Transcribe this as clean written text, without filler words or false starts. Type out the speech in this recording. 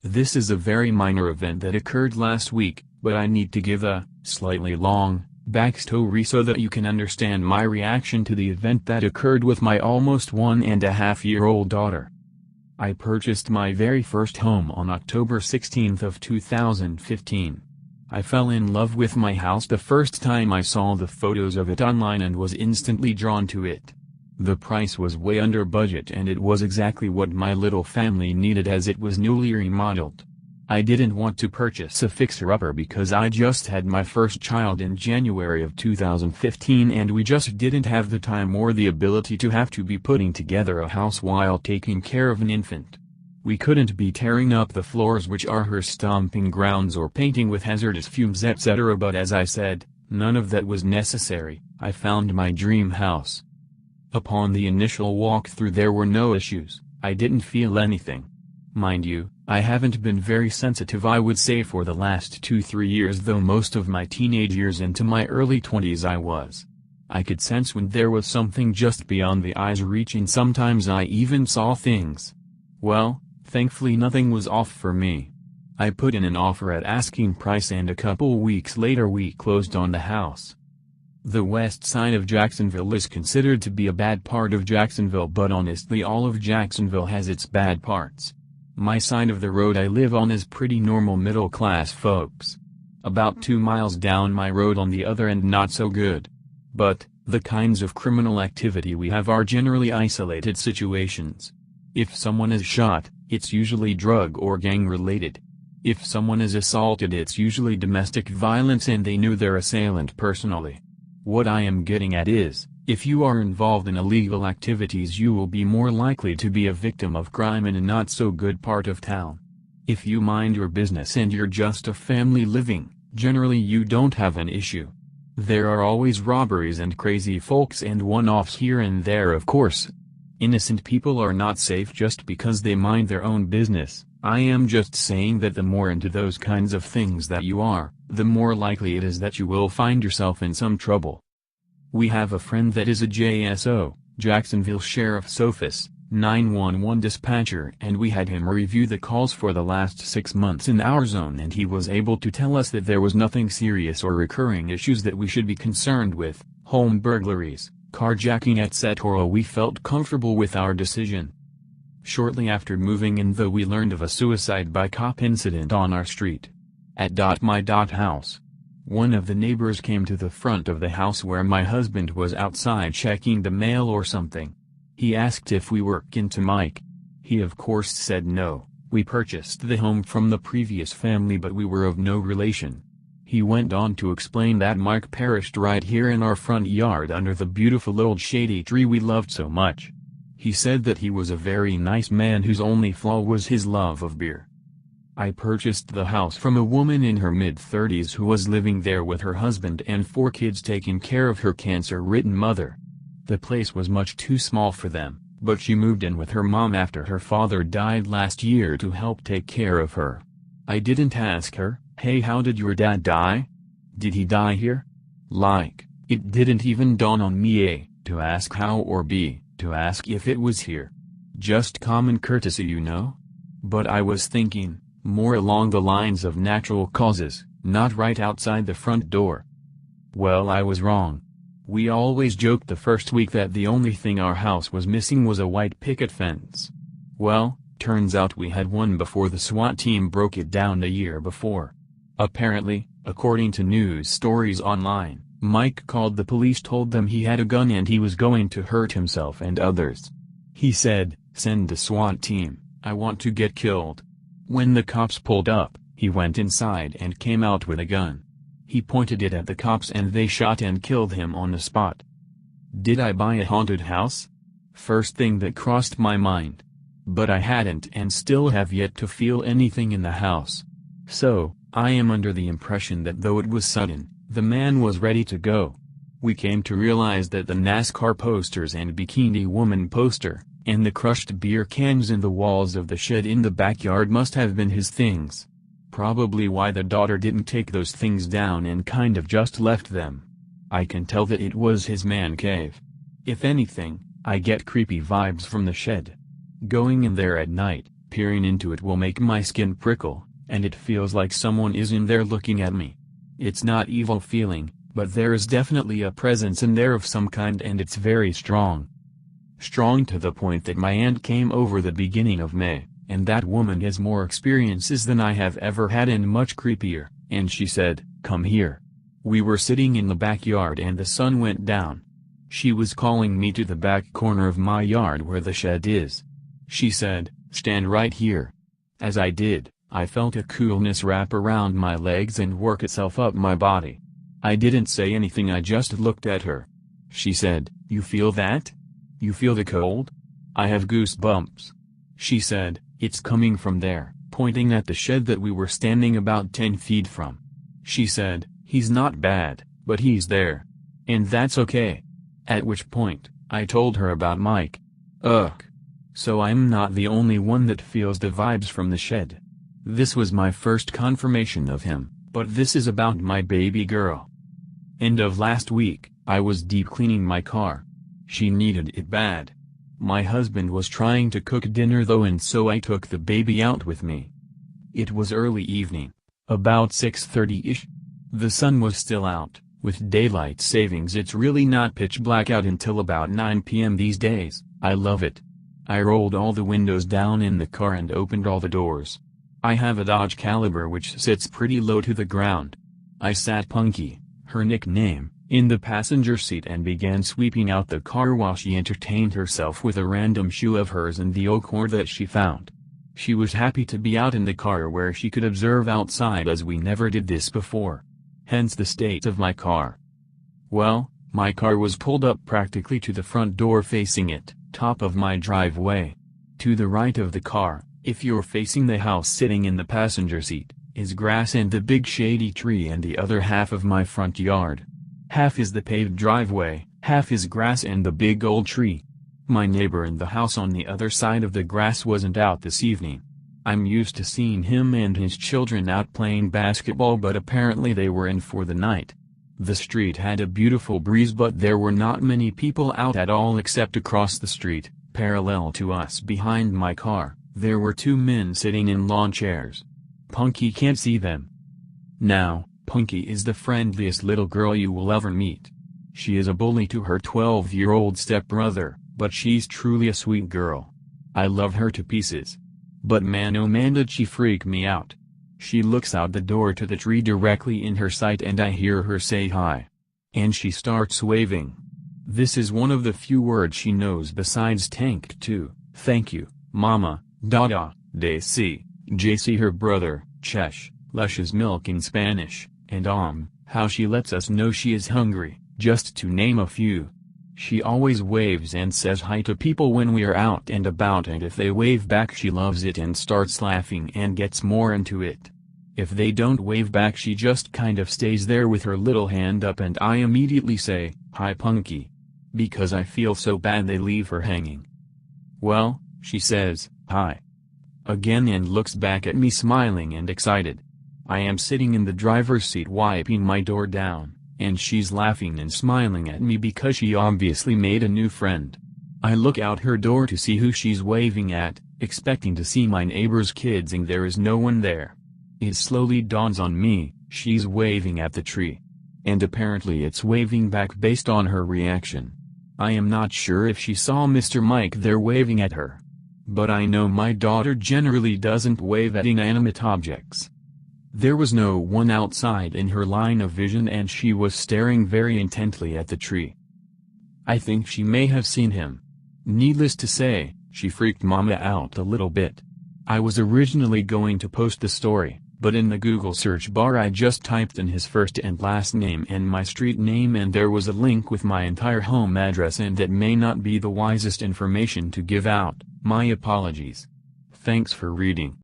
This is a very minor event that occurred last week, but I need to give a, slightly long, backstory so that you can understand my reaction to the event that occurred with my almost 1.5-year-old daughter. I purchased my very first home on October 16 of 2015. I fell in love with my house the first time I saw the photos of it online and was instantly drawn to it. The price was way under budget and it was exactly what my little family needed as it was newly remodeled. I didn't want to purchase a fixer-upper because I just had my first child in January of 2015 and we just didn't have the time or the ability to have to be putting together a house while taking care of an infant. We couldn't be tearing up the floors which are her stomping grounds or painting with hazardous fumes etc. But as I said, none of that was necessary. I found my dream house. Upon the initial walkthrough there were no issues. I didn't feel anything. Mind you, I haven't been very sensitive I would say for the last 2-3 years, though most of my teenage years into my early 20s I was. I could sense when there was something just beyond the eye's reach and sometimes I even saw things. Well, thankfully nothing was off for me. I put in an offer at asking price and a couple weeks later we closed on the house. The west side of Jacksonville is considered to be a bad part of Jacksonville, but honestly all of Jacksonville has its bad parts. My side of the road I live on is pretty normal middle-class folks. About 2 miles down my road on the other end not so good. But, the kinds of criminal activity we have are generally isolated situations. If someone is shot, it's usually drug or gang-related. If someone is assaulted it's usually domestic violence and they knew their assailant personally. What I am getting at is, if you are involved in illegal activities you will be more likely to be a victim of crime in a not so good part of town. If you mind your business and you're just a family living, generally you don't have an issue. There are always robberies and crazy folks and one-offs here and there of course. Innocent people are not safe just because they mind their own business. I am just saying that the more into those kinds of things that you are, the more likely it is that you will find yourself in some trouble. We have a friend that is a JSO, Jacksonville Sheriff's Office, 911 dispatcher, and we had him review the calls for the last 6 months in our zone and he was able to tell us that there was nothing serious or recurring issues that we should be concerned with, home burglaries, carjacking etc. We felt comfortable with our decision. Shortly after moving in though we learned of a suicide by cop incident on our street. At my house. One of the neighbors came to the front of the house where my husband was outside checking the mail or something. He asked if we were kin to Mike. He of course said no, we purchased the home from the previous family but we were of no relation. He went on to explain that Mike perished right here in our front yard under the beautiful old shady tree we loved so much. He said that he was a very nice man whose only flaw was his love of beer. I purchased the house from a woman in her mid-30s who was living there with her husband and 4 kids taking care of her cancer-ridden mother. The place was much too small for them, but she moved in with her mom after her father died last year to help take care of her. I didn't ask her, hey, how did your dad die? Did he die here? Like, it didn't even dawn on me A, to ask how or B, to ask if it was here. Just common courtesy you know? But I was thinking, more along the lines of natural causes, not right outside the front door. Well, I was wrong. We always joked the first week that the only thing our house was missing was a white picket fence. Well, turns out we had one before the SWAT team broke it down a year before. Apparently, according to news stories online, Mike called the police, told them he had a gun and he was going to hurt himself and others. He said, "Send the SWAT team, I want to get killed." When the cops pulled up, he went inside and came out with a gun. He pointed it at the cops and they shot and killed him on the spot. Did I buy a haunted house? First thing that crossed my mind. But I hadn't and still have yet to feel anything in the house. So, I am under the impression that though it was sudden, the man was ready to go. We came to realize that the NASCAR posters and Bikini Woman poster, and the crushed beer cans in the walls of the shed in the backyard must have been his things. Probably why the daughter didn't take those things down and kind of just left them. I can tell that it was his man cave. If anything, I get creepy vibes from the shed. Going in there at night, Peering into it will make my skin prickle, and it feels like someone is in there looking at me. It's not evil feeling, but there is definitely a presence in there of some kind, and it's very strong. Strong to the point that my aunt came over the beginning of May, and that woman has more experiences than I have ever had and much creepier, and she said, "Come here." We were sitting in the backyard and the sun went down. She was calling me to the back corner of my yard where the shed is. She said, "Stand right here." As I did, I felt a coolness wrap around my legs and work itself up my body. I didn't say anything, I just looked at her. She said, "You feel that? You feel the cold?" "I have goosebumps." She said, "It's coming from there," pointing at the shed that we were standing about 10 feet from. She said, "He's not bad, but he's there. And that's okay." At which point, I told her about Mike. Ugh. So I'm not the only one that feels the vibes from the shed. This was my first confirmation of him, but this is about my baby girl. End of last week, I was deep cleaning my car. She needed it bad. My husband was trying to cook dinner though, and so I took the baby out with me. It was early evening, about 6:30-ish. The sun was still out. With daylight savings it's really not pitch black out until about 9 p.m. these days. I love it. I rolled all the windows down in the car and opened all the doors. I have a Dodge Caliber which sits pretty low to the ground. I sat Punky, her nickname, in the passenger seat and began sweeping out the car while she entertained herself with a random shoe of hers and the oak cord that she found. She was happy to be out in the car where she could observe outside, as we never did this before. Hence the state of my car. Well, my car was pulled up practically to the front door facing it, top of my driveway. To the right of the car, if you're facing the house sitting in the passenger seat, is grass and the big shady tree, and the other half of my front yard. Half is the paved driveway, half is grass and the big old tree. My neighbor in the house on the other side of the grass wasn't out this evening. I'm used to seeing him and his children out playing basketball, but apparently they were in for the night. The street had a beautiful breeze, but there were not many people out at all except across the street, parallel to us behind my car, there were 2 men sitting in lawn chairs. Punky can't see them. Now, Punky is the friendliest little girl you will ever meet. She is a bully to her 12-year-old stepbrother, but she's truly a sweet girl. I love her to pieces. But man, oh man, did she freak me out. She looks out the door to the tree directly in her sight and I hear her say hi. And she starts waving. This is one of the few words she knows besides thank to, thank you, mama, dada, Daisy, JC her brother, Chesh, luscious milk in Spanish, and how she lets us know she is hungry, just to name a few. She always waves and says hi to people when we are out and about, and if they wave back she loves it and starts laughing and gets more into it. If they don't wave back she just kind of stays there with her little hand up, and I immediately say, "Hi Punky," because I feel so bad they leave her hanging. Well, she says, "Hi," again and looks back at me smiling and excited. I am sitting in the driver's seat wiping my door down, and she's laughing and smiling at me because she obviously made a new friend. I look out her door to see who she's waving at, expecting to see my neighbor's kids, and there is no one there. It slowly dawns on me, she's waving at the tree. And apparently it's waving back based on her reaction. I am not sure if she saw Mr. Mike there waving at her. But I know my daughter generally doesn't wave at inanimate objects. There was no one outside in her line of vision and she was staring very intently at the tree. I think she may have seen him. Needless to say, she freaked Mama out a little bit. I was originally going to post the story, but in the Google search bar I just typed in his first and last name and my street name and there was a link with my entire home address, and that may not be the wisest information to give out. My apologies. Thanks for reading.